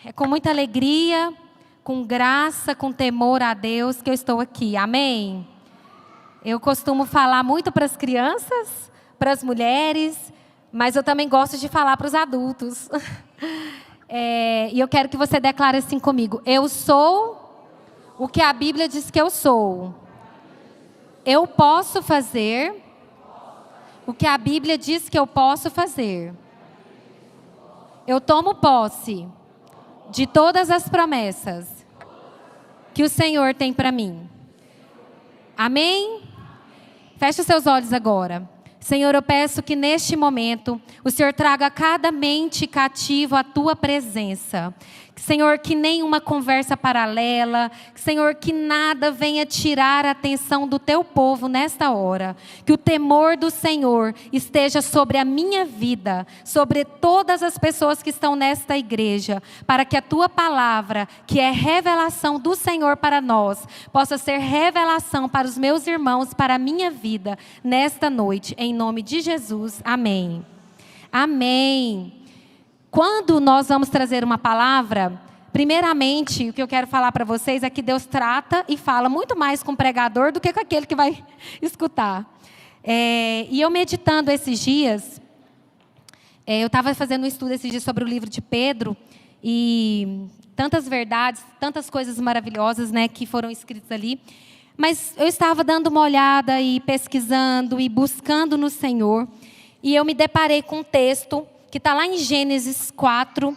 É com muita alegria, com graça, com temor a Deus que eu estou aqui. Amém? Eu costumo falar muito para as crianças, para as mulheres, mas eu também gosto de falar para os adultos. E eu quero que você declare assim comigo: eu sou o que a Bíblia diz que eu sou. Eu posso fazer o que a Bíblia diz que eu posso fazer. Eu tomo posse de todas as promessas que o Senhor tem para mim. Amém? Feche os seus olhos agora. Senhor, eu peço que neste momento o Senhor traga cada mente cativa à tua presença. Senhor, que nenhuma conversa paralela, Senhor, que nada venha tirar a atenção do teu povo nesta hora. Que o temor do Senhor esteja sobre a minha vida, sobre todas as pessoas que estão nesta igreja, para que a tua palavra, que é revelação do Senhor para nós, possa ser revelação para os meus irmãos, para a minha vida, nesta noite, em nome de Jesus. Amém. Amém. Quando nós vamos trazer uma palavra, primeiramente, o que eu quero falar para vocês é que Deus trata e fala muito mais com o pregador do que com aquele que vai escutar. E eu meditando esses dias, eu estava fazendo um estudo esses dias sobre o livro de Pedro, e tantas verdades, tantas coisas maravilhosas, né, que foram escritas ali. Mas eu estava dando uma olhada e pesquisando e buscando no Senhor, e eu me deparei com um texto que está lá em Gênesis 4,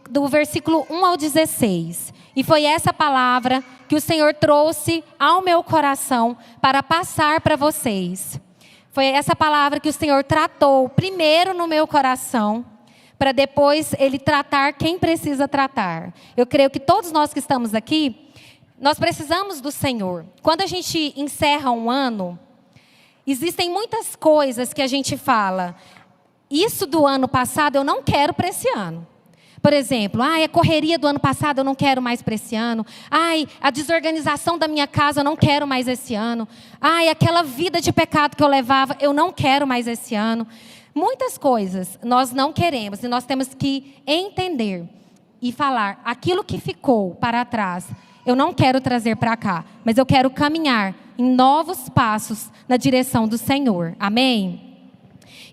do versículo 1 ao 16. E foi essa palavra que o Senhor trouxe ao meu coração para passar para vocês. Foi essa palavra que o Senhor tratou primeiro no meu coração, para depois Ele tratar quem precisa tratar. Eu creio que todos nós que estamos aqui, nós precisamos do Senhor. Quando a gente encerra um ano, existem muitas coisas que a gente fala: isso do ano passado eu não quero para esse ano. Por exemplo, a correria do ano passado eu não quero mais para esse ano. A desorganização da minha casa eu não quero mais esse ano. Aquela vida de pecado que eu levava eu não quero mais esse ano. Muitas coisas nós não queremos e nós temos que entender e falar: aquilo que ficou para trás, eu não quero trazer para cá, mas eu quero caminhar em novos passos na direção do Senhor. Amém?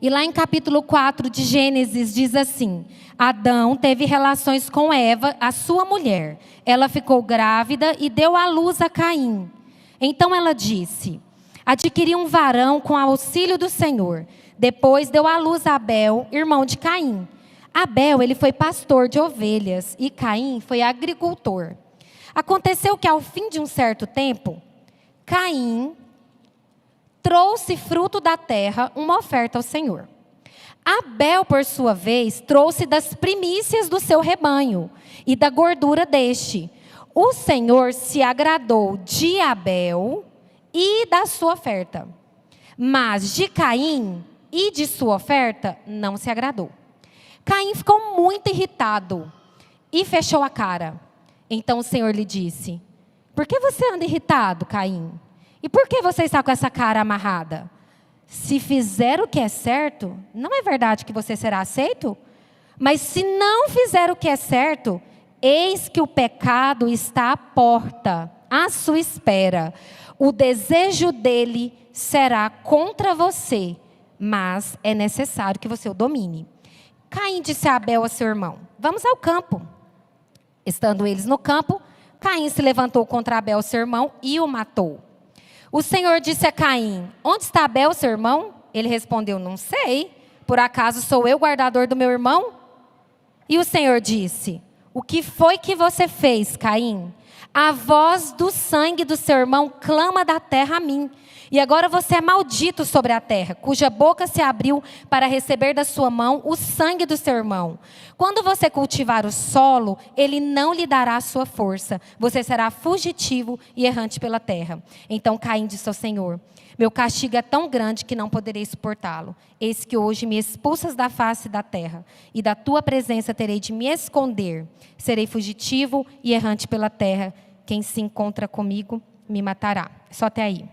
E lá em capítulo 4 de Gênesis diz assim: Adão teve relações com Eva, a sua mulher. Ela ficou grávida e deu à luz a Caim. Então ela disse: adquiri um varão com auxílio do Senhor. Depois deu à luz a Abel, irmão de Caim. Abel, ele foi pastor de ovelhas e Caim foi agricultor. Aconteceu que ao fim de um certo tempo, Caim trouxe fruto da terra, uma oferta ao Senhor. Abel, por sua vez, trouxe das primícias do seu rebanho e da gordura deste. O Senhor se agradou de Abel e da sua oferta, mas de Caim e de sua oferta não se agradou. Caim ficou muito irritado e fechou a cara. Então o Senhor lhe disse: por que você anda irritado, Caim? E por que você está com essa cara amarrada? Se fizer o que é certo, não é verdade que você será aceito? Mas se não fizer o que é certo, eis que o pecado está à porta, à sua espera. O desejo dele será contra você, mas é necessário que você o domine. Caim disse a Abel, a seu irmão: vamos ao campo. Estando eles no campo, Caim se levantou contra Abel, seu irmão, e o matou. O Senhor disse a Caim: onde está Abel, seu irmão? Ele respondeu: não sei. Por acaso sou eu guardador do meu irmão? E o Senhor disse: o que foi que você fez, Caim? A voz do sangue do seu irmão clama da terra a mim. E agora você é maldito sobre a terra, cuja boca se abriu para receber da sua mão o sangue do seu irmão. Quando você cultivar o solo, ele não lhe dará a sua força. Você será fugitivo e errante pela terra. Então Caim disse ao Senhor: meu castigo é tão grande que não poderei suportá-lo. Eis que hoje me expulsas da face da terra, e da tua presença terei de me esconder. Serei fugitivo e errante pela terra. Quem se encontra comigo me matará. Só até aí.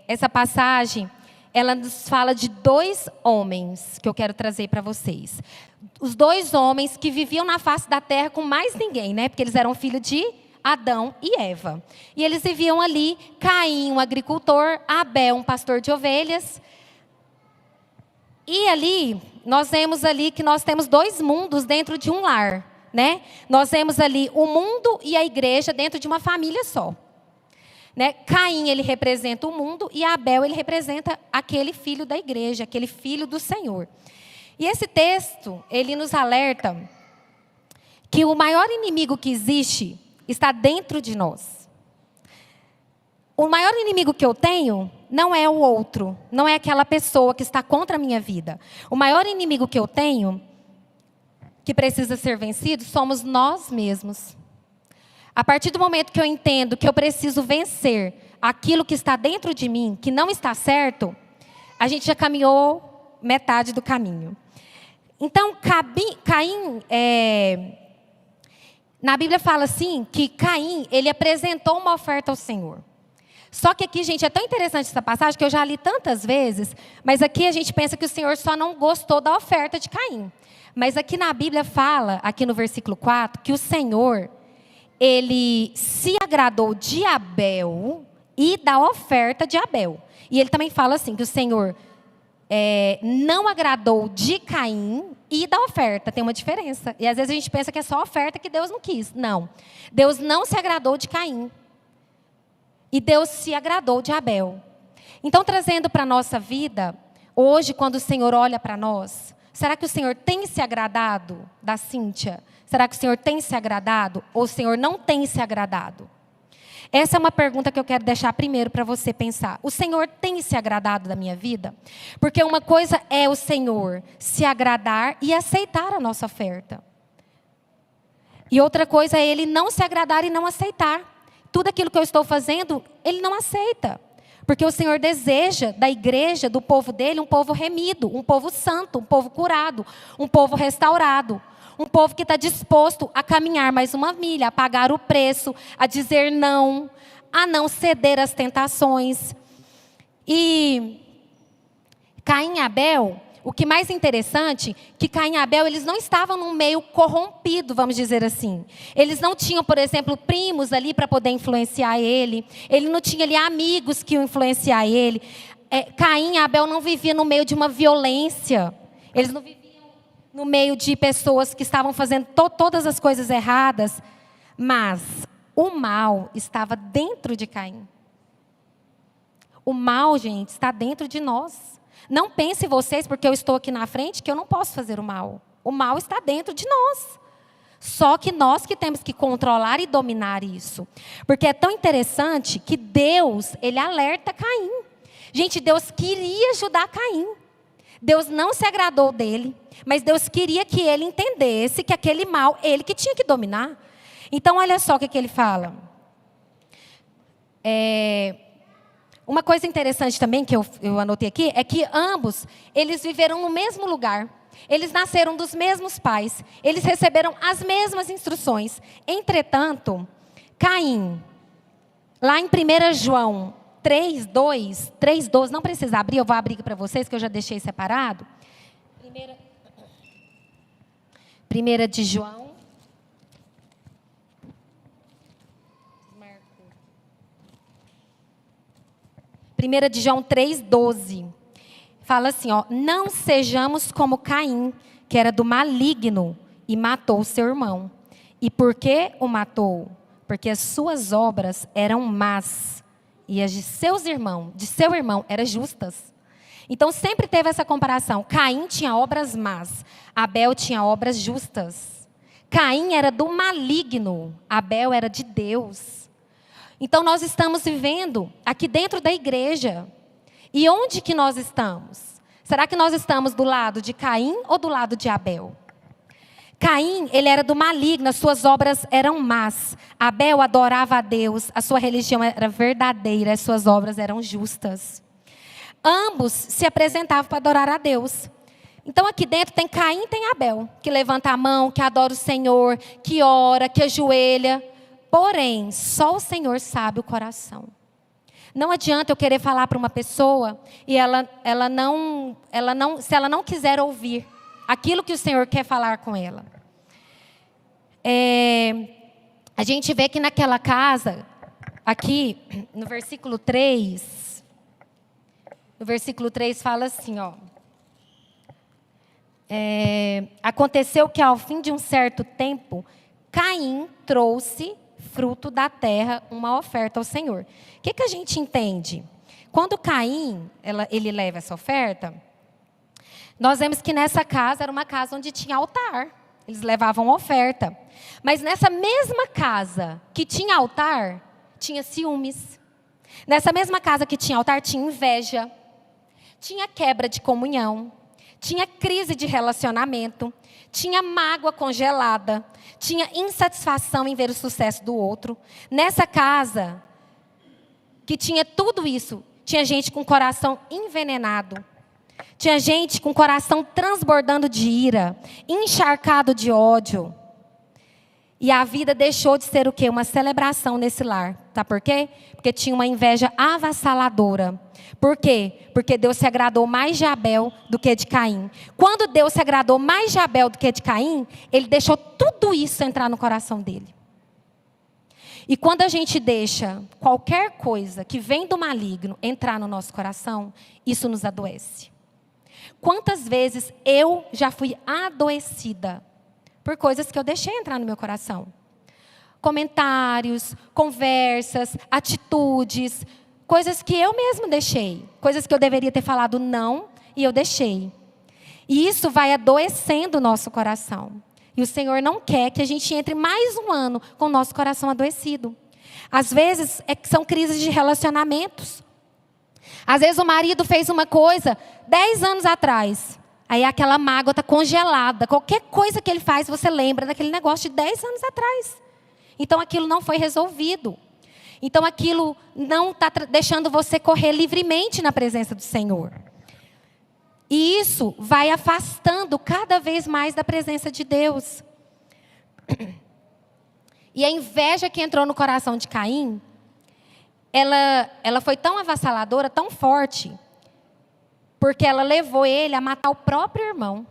Essa passagem, ela nos fala de 2 homens que eu quero trazer para vocês. Os 2 homens que viviam na face da terra com mais ninguém, né? Porque eles eram filhos de Adão e Eva. E eles viviam ali, Caim, um agricultor, Abel, um pastor de ovelhas. E ali, nós vemos ali que nós temos 2 mundos dentro de um lar, né? Nós vemos ali o mundo e a igreja dentro de uma família só. Né? Caim, ele representa o mundo, e Abel, ele representa aquele filho da igreja, aquele filho do Senhor. E esse texto, ele nos alerta que o maior inimigo que existe está dentro de nós. O maior inimigo que eu tenho não é o outro, não é aquela pessoa que está contra a minha vida. O maior inimigo que eu tenho, que precisa ser vencido, somos nós mesmos. A partir do momento que eu entendo que eu preciso vencer aquilo que está dentro de mim, que não está certo, a gente já caminhou metade do caminho. Então, Caim, na Bíblia fala assim, que Caim, ele apresentou uma oferta ao Senhor. Só que aqui, gente, é tão interessante essa passagem, que eu já li tantas vezes, mas aqui a gente pensa que o Senhor só não gostou da oferta de Caim. Mas aqui na Bíblia fala, aqui no versículo 4, que o Senhor, ele se agradou de Abel e da oferta de Abel. E ele também fala assim, que o Senhor não agradou de Caim e da oferta. Tem uma diferença. E às vezes a gente pensa que é só a oferta que Deus não quis. Não. Deus não se agradou de Caim. E Deus se agradou de Abel. Então, trazendo para a nossa vida, hoje, quando o Senhor olha para nós, será que o Senhor tem se agradado da Cíntia? Será que o Senhor tem se agradado ou o Senhor não tem se agradado? Essa é uma pergunta que eu quero deixar primeiro para você pensar. O Senhor tem se agradado da minha vida? Porque uma coisa é o Senhor se agradar e aceitar a nossa oferta. E outra coisa é Ele não se agradar e não aceitar. Tudo aquilo que eu estou fazendo, Ele não aceita. Porque o Senhor deseja da igreja, do povo dEle, um povo remido, um povo santo, um povo curado, um povo restaurado. Um povo que está disposto a caminhar mais uma milha, a pagar o preço, a dizer não, a não ceder às tentações. E Caim e Abel, o que mais interessante, que Caim e Abel, eles não estavam num meio corrompido, vamos dizer assim. Eles não tinham, por exemplo, primos ali para poder influenciar ele. Ele não tinha ali amigos que iam influenciar ele. Caim e Abel não viviam no meio de uma violência. Eles não viviam no meio de pessoas que estavam fazendo todas as coisas erradas, mas o mal estava dentro de Caim. O mal, gente, está dentro de nós. Não pense vocês, porque eu estou aqui na frente, que eu não posso fazer o mal. O mal está dentro de nós. Só que nós que temos que controlar e dominar isso. Porque é tão interessante que Deus, Ele alerta Caim. Gente, Deus queria ajudar Caim. Deus não se agradou dele, mas Deus queria que ele entendesse que aquele mal, ele que tinha que dominar. Então, olha só o que ele fala. Uma coisa interessante também, que eu anotei aqui, é que ambos, eles viveram no mesmo lugar. Eles nasceram dos mesmos pais. Eles receberam as mesmas instruções. Entretanto, Caim, lá em 1 João 3:12, não precisa abrir, eu vou abrir para vocês, que eu já deixei separado. 1 de João. 1 de João 3:12. Fala assim, ó, não sejamos como Caim, que era do maligno e matou seu irmão. E por que o matou? Porque as suas obras eram más. E as de seu irmão, eram justas. Então, sempre teve essa comparação. Caim tinha obras más. Abel tinha obras justas. Caim era do maligno. Abel era de Deus. Então, nós estamos vivendo aqui dentro da igreja. E onde que nós estamos? Será que nós estamos do lado de Caim ou do lado de Abel? Caim, ele era do maligno, as suas obras eram más. Abel adorava a Deus, a sua religião era verdadeira, as suas obras eram justas. Ambos se apresentavam para adorar a Deus. Então aqui dentro tem Caim e tem Abel, que levanta a mão, que adora o Senhor, que ora, que ajoelha. Porém, só o Senhor sabe o coração. Não adianta eu querer falar para uma pessoa e se ela não quiser ouvir aquilo que o Senhor quer falar com ela. A gente vê que naquela casa, aqui no versículo 3, fala assim, ó. Aconteceu que ao fim de um certo tempo, Caim trouxe fruto da terra uma oferta ao Senhor. O que a gente entende? Quando Caim, ele leva essa oferta, nós vemos que nessa casa era uma casa onde tinha altar. Eles levavam oferta. Mas nessa mesma casa que tinha altar, tinha ciúmes. Nessa mesma casa que tinha altar, tinha inveja. Tinha quebra de comunhão. Tinha crise de relacionamento. Tinha mágoa congelada. Tinha insatisfação em ver o sucesso do outro. Nessa casa, que tinha tudo isso, tinha gente com o coração envenenado. Tinha gente com o coração transbordando de ira, encharcado de ódio. E a vida deixou de ser o quê? Uma celebração nesse lar. Sabe por quê? Porque tinha uma inveja avassaladora. Por quê? Porque Deus se agradou mais de Abel do que de Caim. Quando Deus se agradou mais de Abel do que de Caim, Ele deixou tudo isso entrar no coração dele. E quando a gente deixa qualquer coisa que vem do maligno entrar no nosso coração, isso nos adoece. Quantas vezes eu já fui adoecida por coisas que eu deixei entrar no meu coração? Comentários, conversas, atitudes, coisas que eu mesma deixei. Coisas que eu deveria ter falado não e eu deixei. E isso vai adoecendo o nosso coração. E o Senhor não quer que a gente entre mais um ano com o nosso coração adoecido. Às vezes são crises de relacionamentos. Às vezes o marido fez uma coisa 10 anos atrás. Aí aquela mágoa está congelada. Qualquer coisa que ele faz, você lembra daquele negócio de 10 anos atrás. Então aquilo não foi resolvido. Então aquilo não está deixando você correr livremente na presença do Senhor. E isso vai afastando cada vez mais da presença de Deus. E a inveja que entrou no coração de Caim, ela foi tão avassaladora, tão forte, porque ela levou ele a matar o próprio irmão.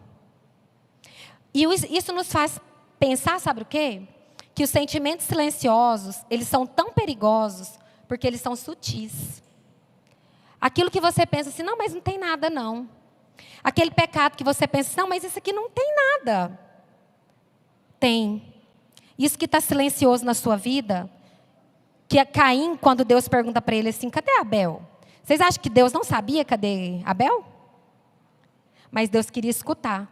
E isso nos faz pensar, sabe o quê? Que os sentimentos silenciosos, eles são tão perigosos, porque eles são sutis. Aquilo que você pensa assim, não, mas não tem nada não. Aquele pecado que você pensa, não, mas isso aqui não tem nada. Tem. Isso que está silencioso na sua vida, que é Caim, quando Deus pergunta para ele assim, cadê Abel? Vocês acham que Deus não sabia cadê Abel? Mas Deus queria escutar.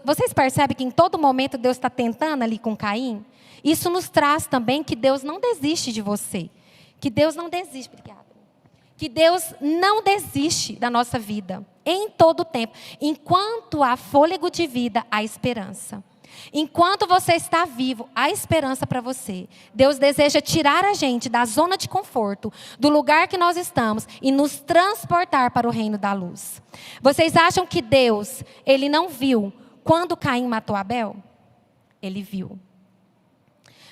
Vocês percebem que em todo momento Deus está tentando ali com Caim? Isso nos traz também que Deus não desiste de você. Que Deus não desiste, obrigada. Que Deus não desiste da nossa vida, em todo o tempo. Enquanto há fôlego de vida, há esperança. Enquanto você está vivo, há esperança para você. Deus deseja tirar a gente da zona de conforto, do lugar que nós estamos, e nos transportar para o reino da luz. Vocês acham que Deus, Ele não viu quando Caim matou Abel? Ele viu.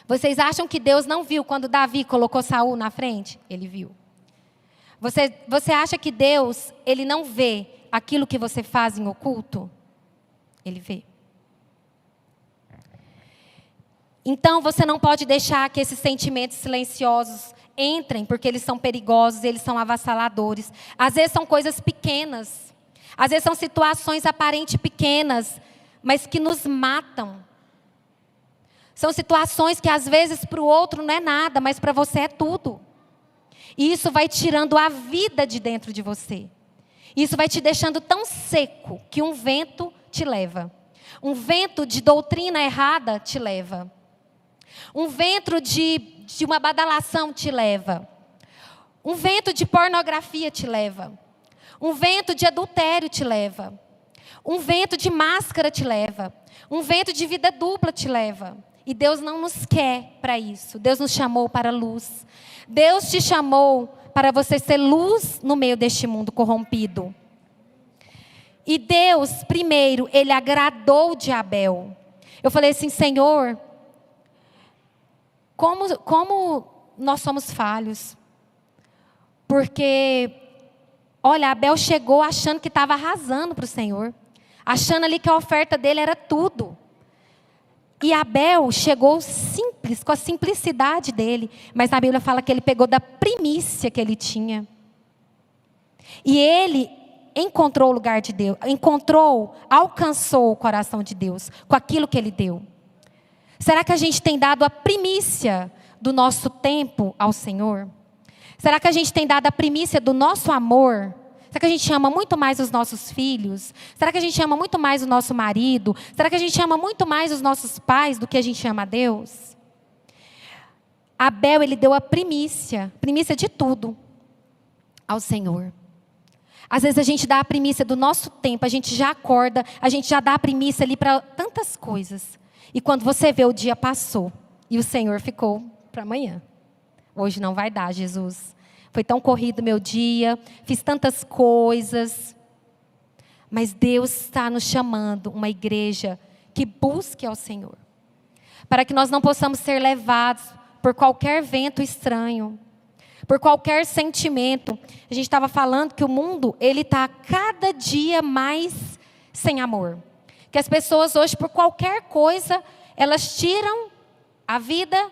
Vocês acham que Deus não viu quando Davi colocou Saul na frente? Ele viu. Você acha que Deus, Ele não vê aquilo que você faz em oculto? Ele vê. Então, você não pode deixar que esses sentimentos silenciosos entrem, porque eles são perigosos, eles são avassaladores. Às vezes são coisas pequenas. Às vezes são situações aparentemente pequenas, mas que nos matam. São situações que às vezes para o outro não é nada, mas para você é tudo. E isso vai tirando a vida de dentro de você. Isso vai te deixando tão seco que um vento te leva. Um vento de doutrina errada te leva. Um vento de uma badalação te leva. Um vento de pornografia te leva. Um vento de adultério te leva. Um vento de máscara te leva. Um vento de vida dupla te leva. E Deus não nos quer para isso. Deus nos chamou para a luz. Deus te chamou para você ser luz no meio deste mundo corrompido. E Deus, primeiro, Ele agradou de Abel. Eu falei assim, Senhor, como nós somos falhos. Porque, olha, Abel chegou achando que estava arrasando para o Senhor. Achando ali que a oferta dele era tudo. E Abel chegou simples, com a simplicidade dele. Mas na Bíblia fala que ele pegou da primícia que ele tinha. E ele encontrou o lugar de Deus. Alcançou o coração de Deus com aquilo que ele deu. Será que a gente tem dado a primícia do nosso tempo ao Senhor? Será que a gente tem dado a primícia do nosso amor? Será que a gente ama muito mais os nossos filhos? Será que a gente ama muito mais o nosso marido? Será que a gente ama muito mais os nossos pais do que a gente ama a Deus? Abel, ele deu a primícia de tudo ao Senhor. Às vezes a gente dá a primícia do nosso tempo, a gente já acorda, a gente já dá a primícia ali para tantas coisas. E quando você vê, o dia passou e o Senhor ficou para amanhã. Hoje não vai dar, Jesus. Foi tão corrido meu dia, fiz tantas coisas. Mas Deus está nos chamando, uma igreja que busque ao Senhor. Para que nós não possamos ser levados por qualquer vento estranho, por qualquer sentimento. A gente estava falando que o mundo, ele está cada dia mais sem amor. Que as pessoas hoje, por qualquer coisa, elas tiram a vida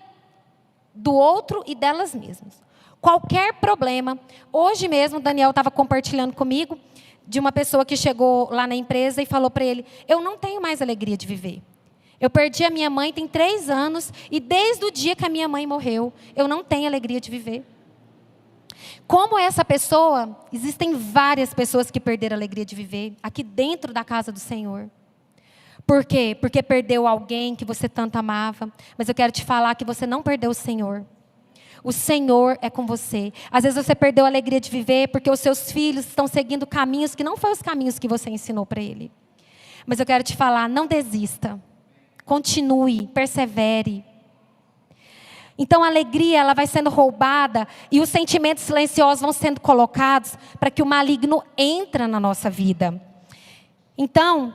do outro e delas mesmas. Qualquer problema. Hoje mesmo, o Daniel estava compartilhando comigo de uma pessoa que chegou lá na empresa e falou para ele: eu não tenho mais alegria de viver. Eu perdi a minha mãe tem 3 anos e desde o dia que a minha mãe morreu, eu não tenho alegria de viver. Como essa pessoa, existem várias pessoas que perderam a alegria de viver aqui dentro da casa do Senhor. Por quê? Porque perdeu alguém que você tanto amava. Mas eu quero te falar que você não perdeu o Senhor. O Senhor é com você. Às vezes você perdeu a alegria de viver porque os seus filhos estão seguindo caminhos que não foram os caminhos que você ensinou para ele. Mas eu quero te falar, não desista. Continue, persevere. Então a alegria, ela vai sendo roubada e os sentimentos silenciosos vão sendo colocados para que o maligno entre na nossa vida. Então,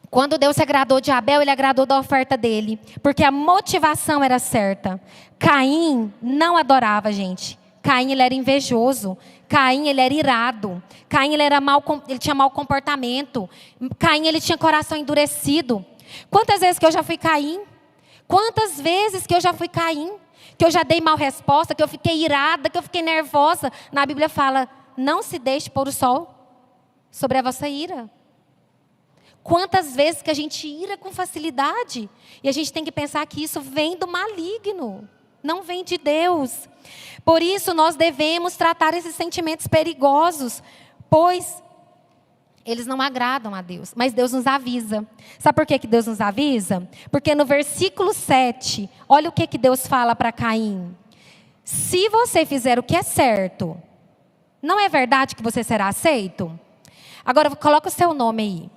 quando Deus se agradou de Abel, ele agradou da oferta dele, porque a motivação era certa. Caim não adorava, gente. Caim, ele era invejoso. Caim, ele era irado. Caim, ele tinha mau comportamento. Caim, ele tinha coração endurecido. Quantas vezes que eu já fui Caim? Quantas vezes que eu já fui Caim? Que eu já dei mal resposta, que eu fiquei irada, que eu fiquei nervosa. Na Bíblia fala, não se deixe pôr o sol sobre a vossa ira. Quantas vezes que a gente ira com facilidade. E a gente tem que pensar que isso vem do maligno. Não vem de Deus. Por isso nós devemos tratar esses sentimentos perigosos. Pois eles não agradam a Deus. Mas Deus nos avisa. Sabe por que Deus nos avisa? Porque no versículo 7, olha o que Deus fala para Caim. Se você fizer o que é certo, não é verdade que você será aceito? Agora coloca o seu nome aí.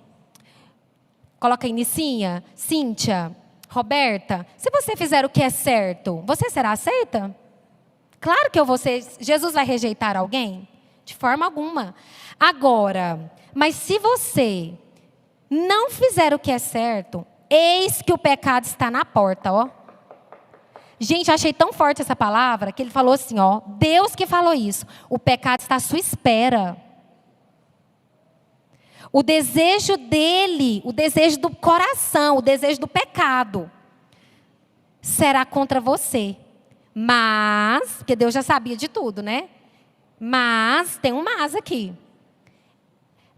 Coloca aí, Nicinha, Cíntia, Roberta. Se você fizer o que é certo, você será aceita? Claro que eu vou ser. Jesus vai rejeitar alguém? De forma alguma. Agora, mas se você não fizer o que é certo, eis que o pecado está na porta, ó. Gente, eu achei tão forte essa palavra, que ele falou assim, ó. Deus que falou isso. O pecado está à sua espera. O desejo dele, o desejo do coração, o desejo do pecado, será contra você. Mas, porque Deus já sabia de tudo, né? Mas, tem um mas aqui.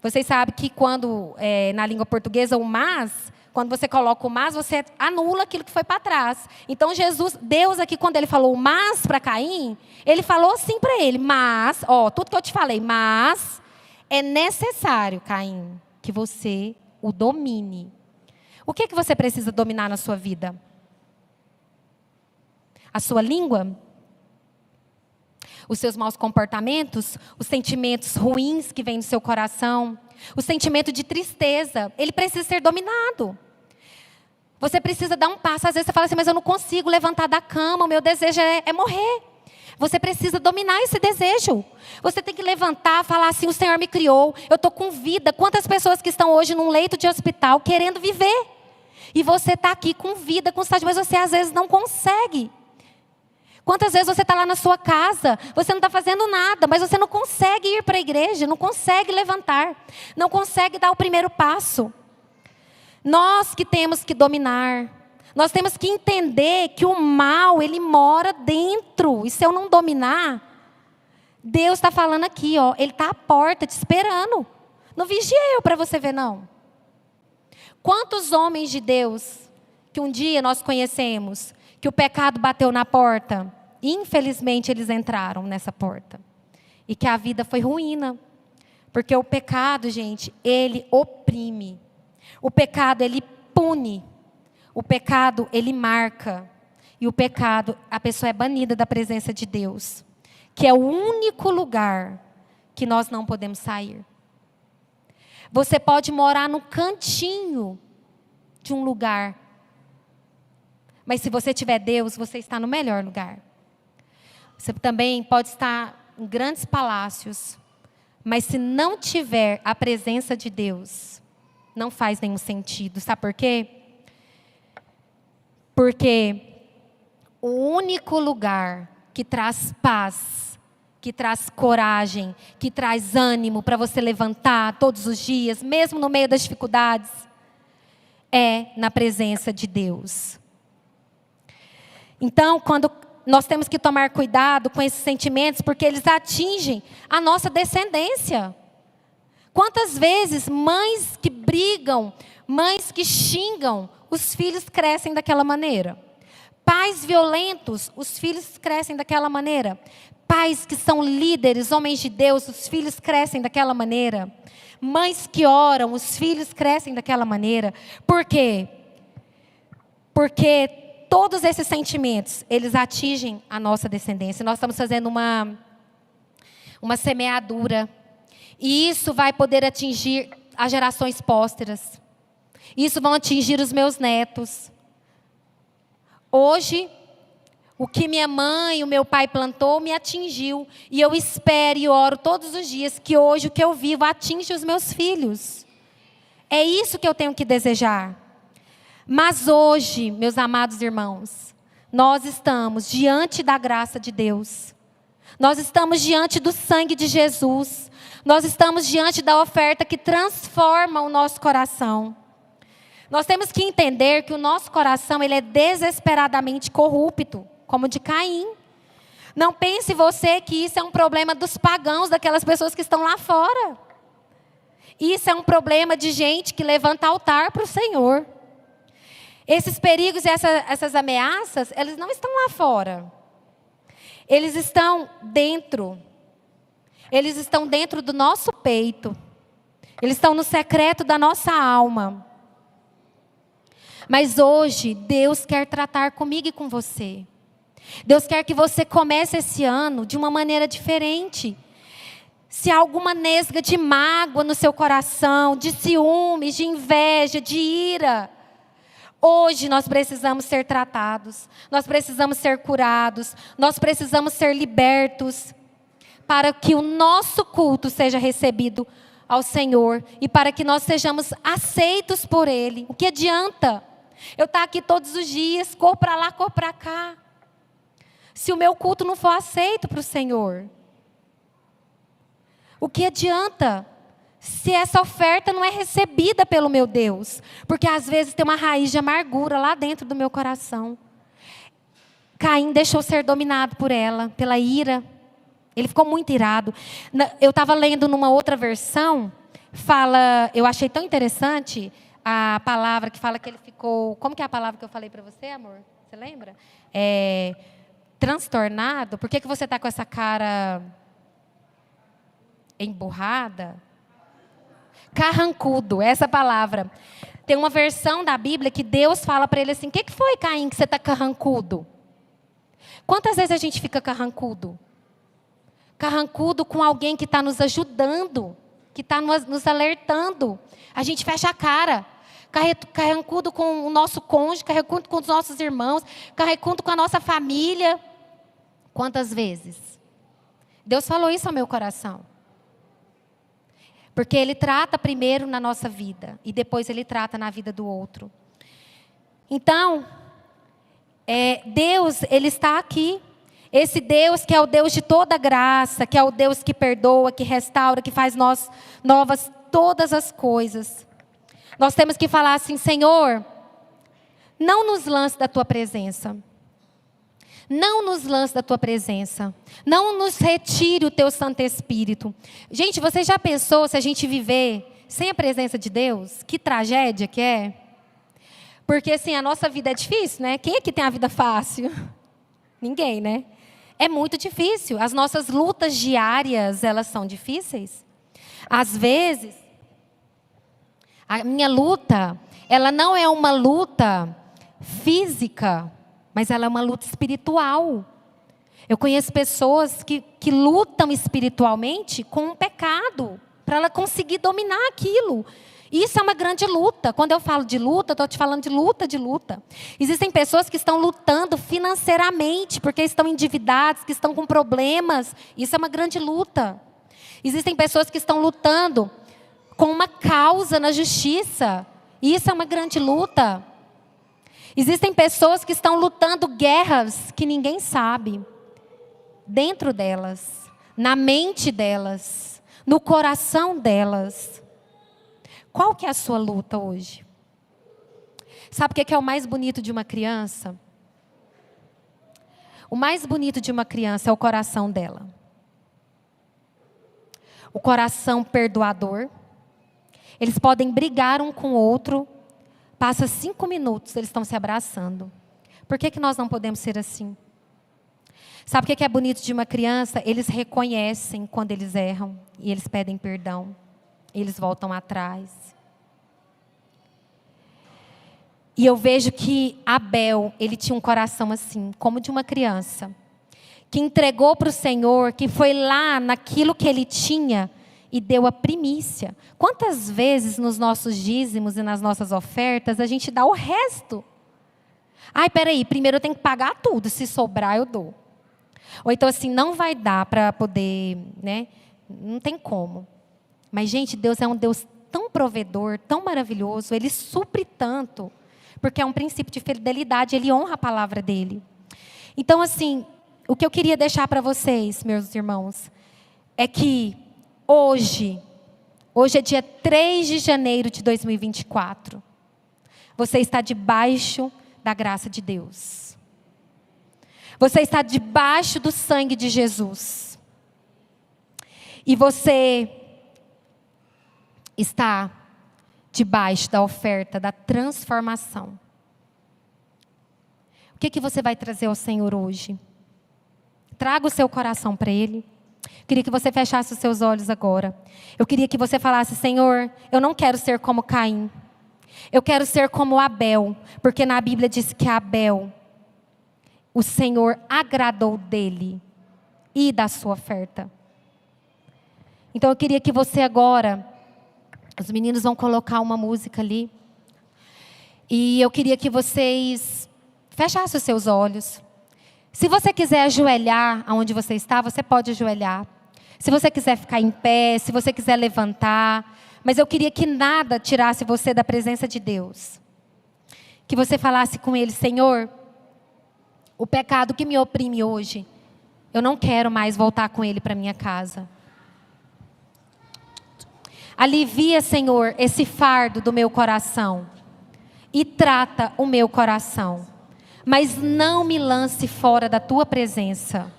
Vocês sabem que quando, na língua portuguesa, o mas, quando você coloca o mas, você anula aquilo que foi para trás. Então, Deus aqui, quando ele falou o mas para Caim, ele falou assim para ele, mas, ó, tudo que eu te falei, mas é necessário, Caim, que você o domine. O que você precisa dominar na sua vida? A sua língua? Os seus maus comportamentos? Os sentimentos ruins que vêm no seu coração? O sentimento de tristeza? Ele precisa ser dominado. Você precisa dar um passo. Às vezes você fala assim, mas eu não consigo levantar da cama, o meu desejo é morrer. Você precisa dominar esse desejo. Você tem que levantar, falar assim, o Senhor me criou, eu estou com vida. Quantas pessoas que estão hoje num leito de hospital querendo viver? E você está aqui com vida, com saúde, mas você às vezes não consegue. Quantas vezes você está lá na sua casa, você não está fazendo nada, mas você não consegue ir para a igreja, não consegue levantar, não consegue dar o primeiro passo. Nós que temos que dominar, nós temos que entender que o mal, ele mora dentro. E se eu não dominar, Deus está falando aqui, ó, Ele está à porta te esperando. Não vigia eu para você ver, não. Quantos homens de Deus que um dia nós conhecemos, que o pecado bateu na porta, infelizmente eles entraram nessa porta. E que a vida foi ruína. Porque o pecado, gente, ele oprime. O pecado, ele pune. O pecado, ele marca. E o pecado, a pessoa é banida da presença de Deus. Que é o único lugar que nós não podemos sair. Você pode morar no cantinho de um lugar. Mas se você tiver Deus, você está no melhor lugar. Você também pode estar em grandes palácios. Mas se não tiver a presença de Deus, não faz nenhum sentido. Sabe por quê? Porque o único lugar que traz paz, que traz coragem, que traz ânimo para você levantar todos os dias, mesmo no meio das dificuldades, é na presença de Deus. Então, quando nós temos que tomar cuidado com esses sentimentos, porque eles atingem a nossa descendência. Quantas vezes mães que brigam, mães que xingam, os filhos crescem daquela maneira. Pais violentos, os filhos crescem daquela maneira. Pais que são líderes, homens de Deus, os filhos crescem daquela maneira. Mães que oram, os filhos crescem daquela maneira. Por quê? Porque todos esses sentimentos, eles atingem a nossa descendência. Nós estamos fazendo uma semeadura. E isso vai poder atingir as gerações pósteras. Isso vai atingir os meus netos. Hoje, o que minha mãe e o meu pai plantou me atingiu. E eu espero e oro todos os dias que hoje o que eu vivo atinge os meus filhos. É isso que eu tenho que desejar. Mas hoje, meus amados irmãos, nós estamos diante da graça de Deus. Nós estamos diante do sangue de Jesus. Nós estamos diante da oferta que transforma o nosso coração. Nós temos que entender que o nosso coração ele é desesperadamente corrupto, como o de Caim. Não pense você que isso é um problema dos pagãos, daquelas pessoas que estão lá fora. Isso é um problema de gente que levanta altar para o Senhor. Esses perigos e essas ameaças, eles não estão lá fora. Eles estão dentro. Eles estão dentro do nosso peito. Eles estão no secreto da nossa alma. Mas hoje, Deus quer tratar comigo e com você. Deus quer que você comece esse ano de uma maneira diferente. Se há alguma nesga de mágoa no seu coração, de ciúmes, de inveja, de ira, hoje nós precisamos ser tratados, nós precisamos ser curados, nós precisamos ser libertos, para que o nosso culto seja recebido ao Senhor e para que nós sejamos aceitos por Ele. O que adianta eu estar aqui todos os dias, cor para lá, cor para cá, se o meu culto não for aceito para o Senhor? O que adianta se essa oferta não é recebida pelo meu Deus? Porque às vezes tem uma raiz de amargura lá dentro do meu coração. Caim deixou ser dominado por ela, pela ira. Ele ficou muito irado. Eu estava lendo numa outra versão, eu achei tão interessante a palavra que fala que ele ficou... Como que é a palavra que eu falei para você, amor? Você lembra? Transtornado. Por que você está com essa cara emburrada? Carrancudo, essa palavra. Tem uma versão da Bíblia que Deus fala para ele assim: o que foi, Caim, que você está carrancudo? Quantas vezes a gente fica carrancudo? Carrancudo com alguém que está nos ajudando, que está nos alertando. A gente fecha a cara. Carrancudo com o nosso cônjuge, carrancudo com os nossos irmãos, carrancudo com a nossa família. Quantas vezes? Deus falou isso ao meu coração. Porque Ele trata primeiro na nossa vida e depois Ele trata na vida do outro. Então, Deus, Ele está aqui. Esse Deus que é o Deus de toda graça, que é o Deus que perdoa, que restaura, que faz novas todas as coisas. Nós temos que falar assim: Senhor, não nos lance da tua presença. Não nos lance da tua presença. Não nos retire o teu Santo Espírito. Gente, você já pensou se a gente viver sem a presença de Deus? Que tragédia que é. Porque assim, a nossa vida é difícil, né? Quem aqui tem a vida fácil? Ninguém, né? É muito difícil. As nossas lutas diárias, elas são difíceis. Às vezes, a minha luta, ela não é uma luta física, mas ela é uma luta espiritual. Eu conheço pessoas que lutam espiritualmente com um pecado, para ela conseguir dominar aquilo. Isso é uma grande luta. Quando eu falo de luta, eu estou te falando de luta. Existem pessoas que estão lutando financeiramente, porque estão endividadas, que estão com problemas. Isso é uma grande luta. Existem pessoas que estão lutando com uma causa na justiça. Isso é uma grande luta. Existem pessoas que estão lutando guerras que ninguém sabe. Dentro delas, na mente delas, no coração delas. Qual que é a sua luta hoje? Sabe o que é o mais bonito de uma criança? O mais bonito de uma criança é o coração dela. O coração perdoador. Eles podem brigar um com o outro. Passa 5 minutos, eles estão se abraçando. Por que nós não podemos ser assim? Sabe o que é bonito de uma criança? Eles reconhecem quando eles erram. E eles pedem perdão. Eles voltam atrás. E eu vejo que Abel, ele tinha um coração assim, como de uma criança. Que entregou para o Senhor, que foi lá naquilo que ele tinha e deu a primícia. Quantas vezes nos nossos dízimos e nas nossas ofertas a gente dá o resto? Ai, peraí, primeiro eu tenho que pagar tudo, se sobrar eu dou. Ou então assim, não vai dar para poder, né? Não tem como. Mas, gente, Deus é um Deus tão provedor, tão maravilhoso. Ele supre tanto. Porque é um princípio de fidelidade. Ele honra a palavra dele. Então, assim, o que eu queria deixar para vocês, meus irmãos, é que hoje é dia 3 de janeiro de 2024. Você está debaixo da graça de Deus. Você está debaixo do sangue de Jesus. E você está debaixo da oferta da transformação. O que você vai trazer ao Senhor hoje? Traga o seu coração para Ele. Queria que você fechasse os seus olhos agora. Eu queria que você falasse: Senhor, eu não quero ser como Caim. Eu quero ser como Abel. Porque na Bíblia diz que Abel, o Senhor agradou dele e da sua oferta. Então eu queria que você agora... Os meninos vão colocar uma música ali. E eu queria que vocês fechassem os seus olhos. Se você quiser ajoelhar aonde você está, você pode ajoelhar. Se você quiser ficar em pé, se você quiser levantar. Mas eu queria que nada tirasse você da presença de Deus. Que você falasse com Ele: Senhor, o pecado que me oprime hoje, eu não quero mais voltar com ele para minha casa. Alivia, Senhor, esse fardo do meu coração e trata o meu coração. Mas não me lance fora da tua presença.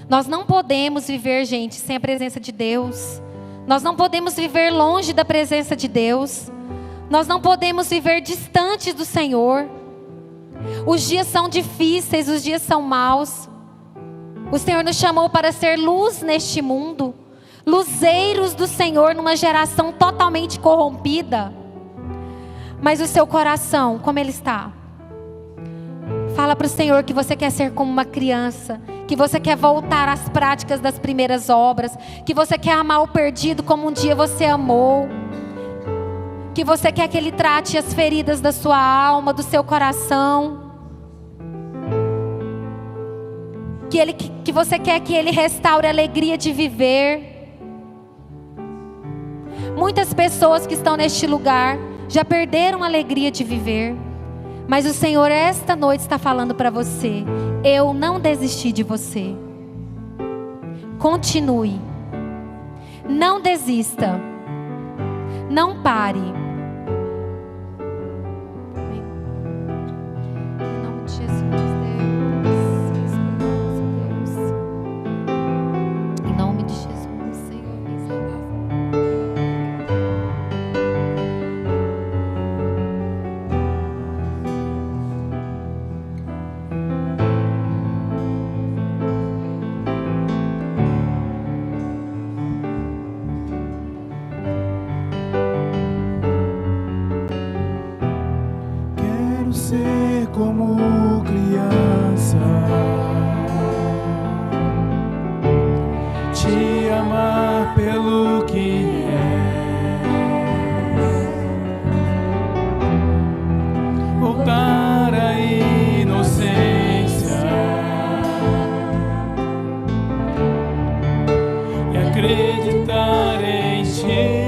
Nós não podemos viver, gente, sem a presença de Deus. Nós não podemos viver longe da presença de Deus. Nós não podemos viver distantes do Senhor. Os dias são difíceis, os dias são maus. O Senhor nos chamou para ser luz neste mundo. Luzeiros do Senhor numa geração totalmente corrompida. Mas o seu coração, como ele está? Fala para o Senhor que você quer ser como uma criança. Que você quer voltar às práticas das primeiras obras. Que você quer amar o perdido como um dia você amou. Que você quer que Ele trate as feridas da sua alma, do seu coração. Que você quer que Ele restaure a alegria de viver. Muitas pessoas que estão neste lugar já perderam a alegria de viver. Mas o Senhor esta noite está falando para você: eu não desisti de você. Continue. Não desista. Não pare. Em nome de Jesus, Deus. Em nome de Jesus, Senhor. Ser como criança, te amar pelo que és, voltar à inocência e acreditar em ti.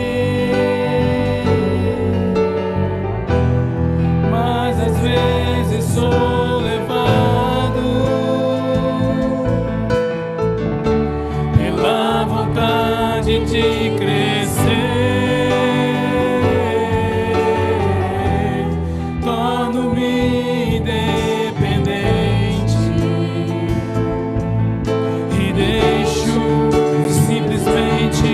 Sou levado pela vontade de crescer, torno-me independente e deixo simplesmente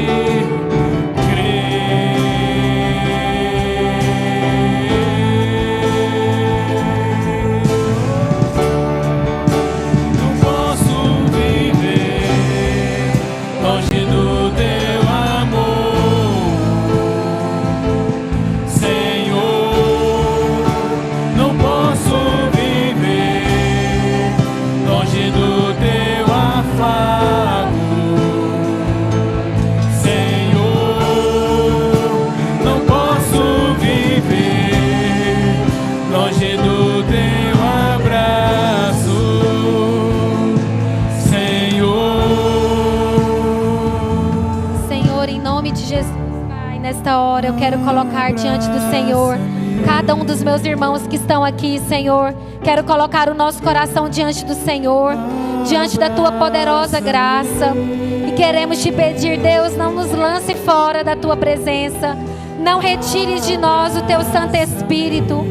nesta hora eu quero colocar diante do Senhor cada um dos meus irmãos que estão aqui, Senhor. Quero colocar o nosso coração diante do Senhor, diante da Tua poderosa graça. E queremos Te pedir, Deus, não nos lance fora da Tua presença. Não retire de nós o Teu Santo Espírito,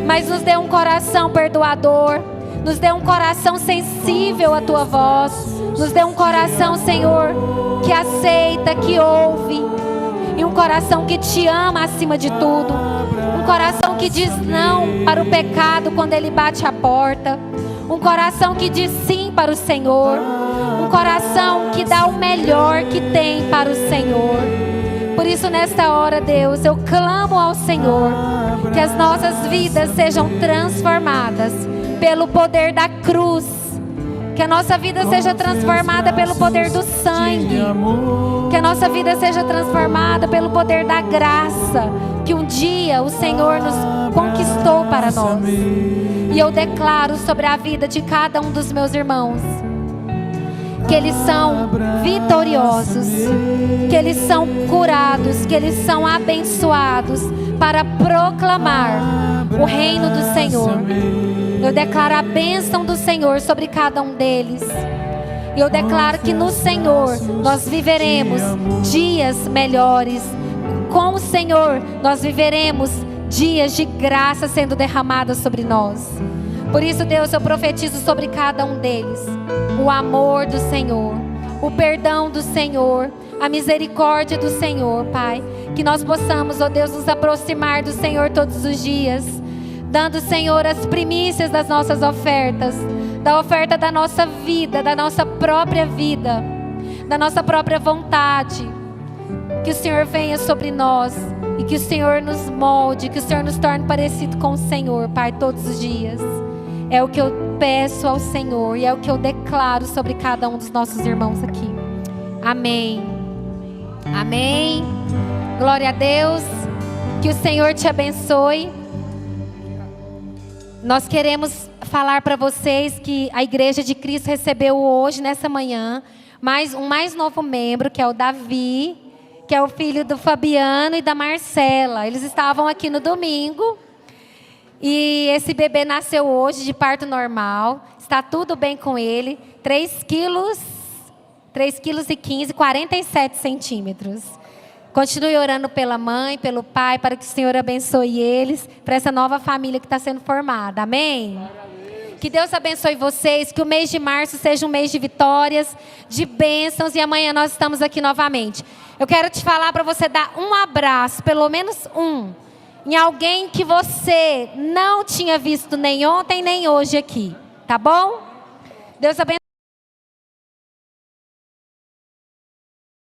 mas nos dê um coração perdoador. Nos dê um coração sensível à Tua voz. Nos dê um coração, Senhor, que aceita, que ouve. E um coração que Te ama acima de tudo. Um coração que diz não para o pecado quando ele bate a porta. Um coração que diz sim para o Senhor. Um coração que dá o melhor que tem para o Senhor. Por isso, nesta hora, Deus, eu clamo ao Senhor que as nossas vidas sejam transformadas pelo poder da cruz. Que a nossa vida seja transformada pelo poder do sangue. Que a nossa vida seja transformada pelo poder da graça que um dia o Senhor nos conquistou para nós. E eu declaro sobre a vida de cada um dos meus irmãos que eles são vitoriosos, que eles são curados, que eles são abençoados para proclamar o reino do Senhor. Eu declaro a bênção do Senhor sobre cada um deles. E eu declaro que no Senhor nós viveremos dias melhores. Com o Senhor nós viveremos dias de graça sendo derramadas sobre nós. Por isso, Deus, eu profetizo sobre cada um deles o amor do Senhor, o perdão do Senhor, a misericórdia do Senhor, Pai. Que nós possamos, ó Deus, nos aproximar do Senhor todos os dias, dando, Senhor, as primícias das nossas ofertas, da oferta da nossa vida, da nossa própria vida, da nossa própria vontade. Que o Senhor venha sobre nós e que o Senhor nos molde, que o Senhor nos torne parecido com o Senhor, Pai, todos os dias. É o que eu peço ao Senhor e é o que eu declaro sobre cada um dos nossos irmãos aqui. Amém. Amém. Glória a Deus. Que o Senhor te abençoe. Nós queremos falar para vocês que a Igreja de Cristo recebeu hoje, nessa manhã, um mais novo membro, que é o Davi, que é o filho do Fabiano e da Marcela. Eles estavam aqui no domingo. E esse bebê nasceu hoje de parto normal. Está tudo bem com ele. 3 quilos e 15, 47 centímetros. Continue orando pela mãe, pelo pai, para que o Senhor abençoe eles, para essa nova família que está sendo formada. Amém? Que Deus abençoe vocês, que o mês de março seja um mês de vitórias, de bênçãos, e amanhã nós estamos aqui novamente. Eu quero te falar para você dar um abraço, pelo menos um, em alguém que você não tinha visto nem ontem nem hoje aqui, tá bom? Deus abençoe.